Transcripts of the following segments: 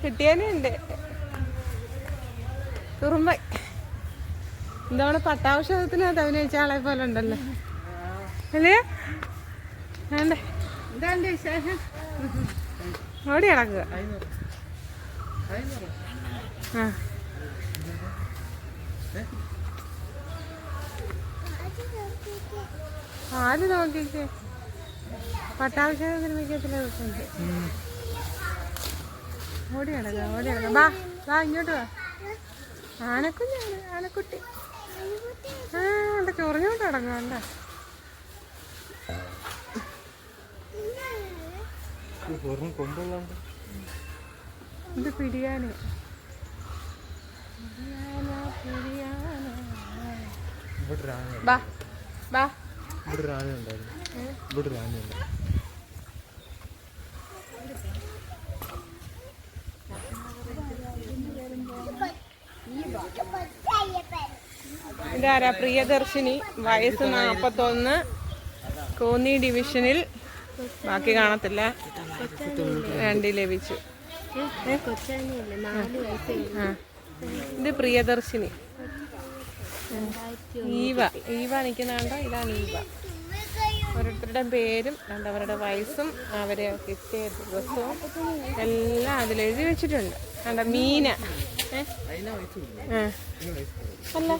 കിട്ടിയാനുണ്ട് തുറുമ്പ. എന്താണ് പട്ടാവശ്യത്തിനകത്ത് അഭിനയിച്ച ആളെ പോലെ ഉണ്ടല്ലോ അല്ലേ? വേണ്ടേ എന്താണ്ട് വിശേഷം? ഓടി കിടക്കുക. ആ ആര് നോക്കിക്കേ പട്ടാവശ്യത്തിന് മിക്കത്തില്ല. ഓടി കിടക്കുക ഓടി കിടക്കുക. വാ വാ ഇങ്ങോട്ട് വാ. ആനക്കുഞ്ഞാണ് ആനക്കുട്ടി. ആ അവിടെ ചൊറിഞ്ഞോട്ട് കിടക്കുക. അല്ല ഇത് പിടിയാന് ബാ ബാ. ഇതാരാ? പ്രിയദർശിനി, വയസ്സ് 41, കോന്നി ഡിവിഷനിൽ. ബാക്കി കാണത്തില്ല. 2 ലഭിച്ചു. ഇത് പ്രിയദർശിനി. ഈവ നിൽക്കുന്നുണ്ടോ? ഇതാണ് ഈവ. ഓരോരുത്തരുടെ പേരും അവരുടെ വയസ്സും അവരെ കിട്ടിയ ദിവസവും എല്ലാം അതിലെഴുതി വെച്ചിട്ടുണ്ട്. കണ്ട മീന അല്ല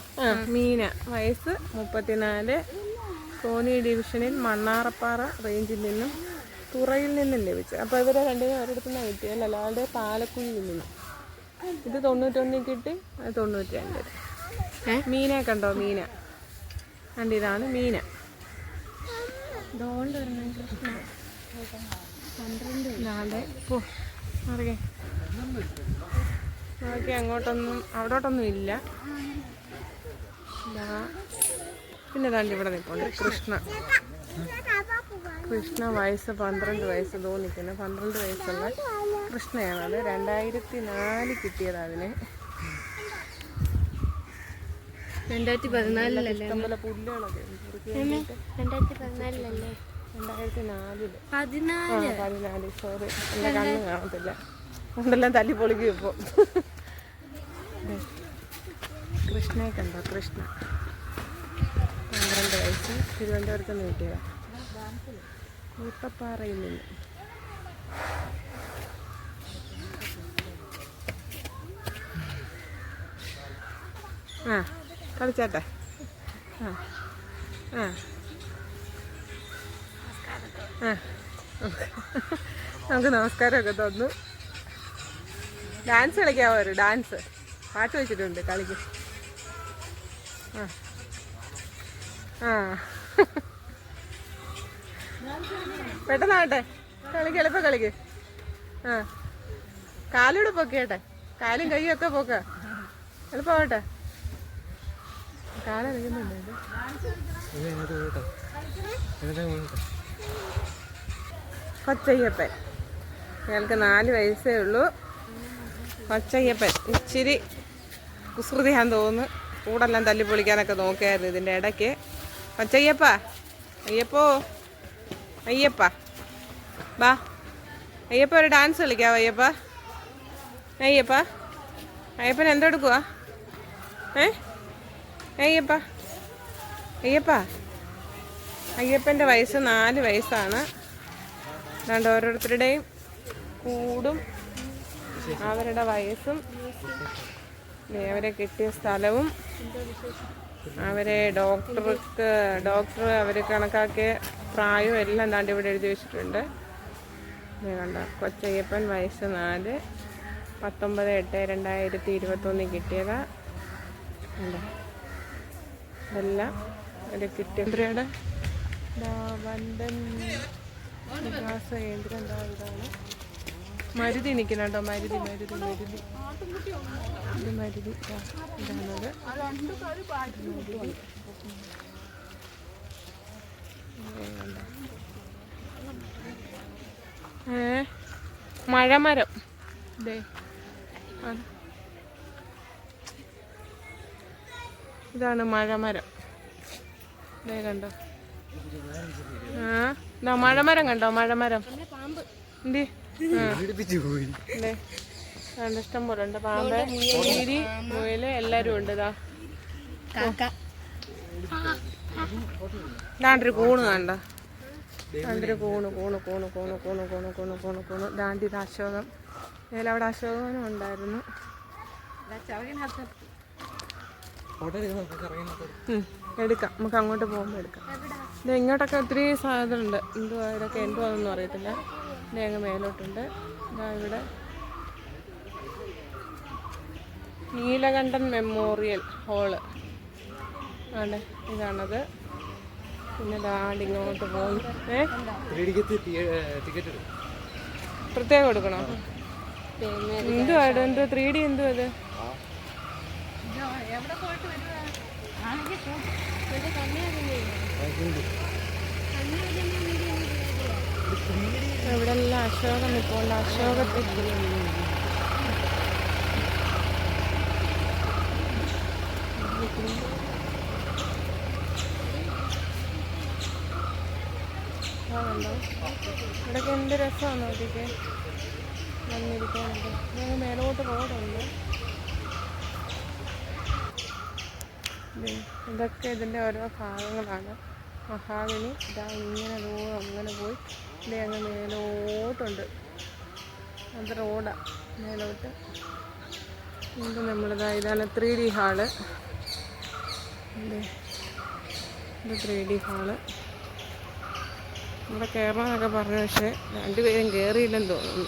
മീന, വയസ്സ് 34, കോന്നി ഡിവിഷനിൽ മണ്ണാറപ്പാറ റേഞ്ചിൽ നിന്നും തുറയിൽ നിന്നും ലഭിച്ചു. അപ്പോൾ ഇവരെ രണ്ടിനും ഒരിടത്തുനിന്ന് കിട്ടിയല്ല, അല്ലാതെ പാലക്കുഴിയിൽ നിന്നും. ഇത് 91 കിട്ടി, അത് 92. മീനെ കണ്ടോ? മീന കണ്ട്, ഇതാണ് മീന. അറിയേ നോക്കി അങ്ങോട്ടൊന്നും അവിടോട്ടൊന്നും ഇല്ല. പിന്നെ ദാണ്ട് ഇവിടെ നിൽപ്പുണ്ട് കൃഷ്ണ വയസ്സ് 12 വയസ്സ് തോന്നിക്കുന്നു. 12 വയസ്സുള്ള കൃഷ്ണയാണത്. 2004 കിട്ടിയത് അതിന്. 2014 പുല്ലുകളൊക്കെ 2014 14 സോറി, എൻ്റെ കണ്ണ് കാണത്തില്ല. ഉണ്ടെല്ലാം തല്ലി പൊളിക്കും ഇപ്പോൾ. കൃഷ്ണയെ കണ്ടോ? കൃഷ്ണ 12 വയസ്സ്, തിരുവനന്തപുരത്ത് നിന്ന് കിട്ടിയതാണ്. ഊട്ടപ്പാറയിൽ നിന്ന്. ആ കളിച്ചാട്ടെ. ആ ആ ആ നമുക്ക് നമസ്കാരമൊക്കെ തന്നു. ഡാൻസ് കളിക്കാവോ? ഒരു ഡാൻസ് പാട്ട് വെച്ചിട്ടുണ്ട്, കളിക്കും. ആ ആ പെട്ടെന്നാവട്ടെ, കളിക്ക്, എളുപ്പം കളിക്ക്. ആ കാലൂടെ പൊക്കിയാട്ടെ, കാലും കൈയും ഒക്കെ പോക്ക, എളുപ്പമാവട്ടെ. കാലറിയുന്നുണ്ട്. കൊച്ചയ്യപ്പൻ, ഇയാൾക്ക് 4 വയസ്സേ ഉള്ളൂ. കൊച്ചയ്യപ്പൻ ഇച്ചിരി കുസൃതിയാന്ന് തോന്നുന്നു. കൂടെല്ലാം തല്ലി പൊളിക്കാനൊക്കെ നോക്കിയായിരുന്നു ഇതിൻ്റെ ഇടയ്ക്ക്. കൊച്ചയ്യപ്പ, അയ്യപ്പോ, അയ്യപ്പ ബാ. അയ്യപ്പ ഒരു ഡാൻസ് കളിക്കാവോ? അയ്യപ്പ അയ്യപ്പ അയ്യപ്പൻ എന്തെടുക്കുക? അയ്യപ്പ അയ്യപ്പ അയ്യപ്പൻ്റെ വയസ്സ് 4 വയസ്സാണ്. അതുകൊണ്ട് ഓരോരുത്തരുടെയും കൂടും അവരുടെ വയസ്സും അവരെ കിട്ടിയ സ്ഥലവും അവരെ ഡോക്ടർ അവർ കണക്കാക്കിയ പ്രായവും എല്ലാം താണ്ടി ഇവിടെ എഴുതി വെച്ചിട്ടുണ്ട്. കണ്ടോ? കൊച്ചയ്യപ്പൻ വയസ്സ് 4, 19/8/2021 കിട്ടിയതാ. ഇതെല്ലാം ഒരു കിട്ടിയന്ത്രയുടെ വന്ദൻ വികാസ കേന്ദ്രം. എന്താ ഇതാണ് മരുതി നിൽക്കുന്നുണ്ടോ? മരുതി ഇത് മരുതി ഇതാണത്. മഴമരം ഇതാണ് മഴമരം. കണ്ടോ? മഴമരം കണ്ടോ? മഴമരം അതുകൊണ്ട് ഇഷ്ടം പോലെ ഉണ്ട്. പാമ്പ്, കീരി, മുയല് എല്ലാവരും ഉണ്ട്. ഇതാ ദാണ്ടൊരു കൂണ് കണ്ട, ദാണ്ടൊരു കൂണ് കൂണ് കൂണ് കൂണ് കൂണ് കൂണ് കൂണ് കൂണ് കൂണ് ദാണ്ടി ഇത് അശോകം. അവിടെ അശോകനും ഉണ്ടായിരുന്നു. എടുക്കാം, നമുക്ക് അങ്ങോട്ട് പോകുമ്പോൾ എടുക്കാം. ഇത് ഇങ്ങോട്ടൊക്കെ ഒത്തിരി സാധ്യതയുണ്ട്. എന്തുവാ ഇതൊക്കെ എന്തുവാണെന്നൊന്നും അറിയത്തില്ല. ഇത് അങ്ങ് മേലോട്ടുണ്ട്. ഇതാ ഇവിടെ നീലകണ്ഠൻ മെമ്മോറിയൽ ഹാള് ആണ്, ഇതാണത്. പിന്നെ ദാണ്ട് ഇങ്ങോട്ട് പോകുന്നു. പ്രത്യേകം കൊടുക്കണോ? എന്തുവാ എന്തോ 3D എന്തുവാ ഇത്? ഇവിടെ എല്ലാം അശോകം ഇപ്പോൾ അശോകത്തിൽ ണ്ടോ. ഇവിടെയൊക്കെ എന്ത് രസമാണ് നോക്കിയൊക്കെ വന്നിരിക്കാനുണ്ട്. ഞങ്ങൾ മേലോട്ട് റോഡുണ്ട്. ഇതൊക്കെ ഇതിൻ്റെ ഓരോ ഭാഗങ്ങളാണ്. മഹാഗണി ഇതാ ഇങ്ങനെ ദൂരം അങ്ങനെ പോയി ഇവിടെ അങ്ങ് മേലോട്ടുണ്ട്. അത് റോഡാണ് മേലോട്ട്. ഇത് നമ്മളിതാ ഇതാണ് 3D ഹാള്. ഇത് 3D ഹാള്. ഇവിടെ കയറണമെന്നൊക്കെ പറഞ്ഞു, പക്ഷേ 2 പേരും കയറിയില്ലെന്ന് തോന്നുന്നു.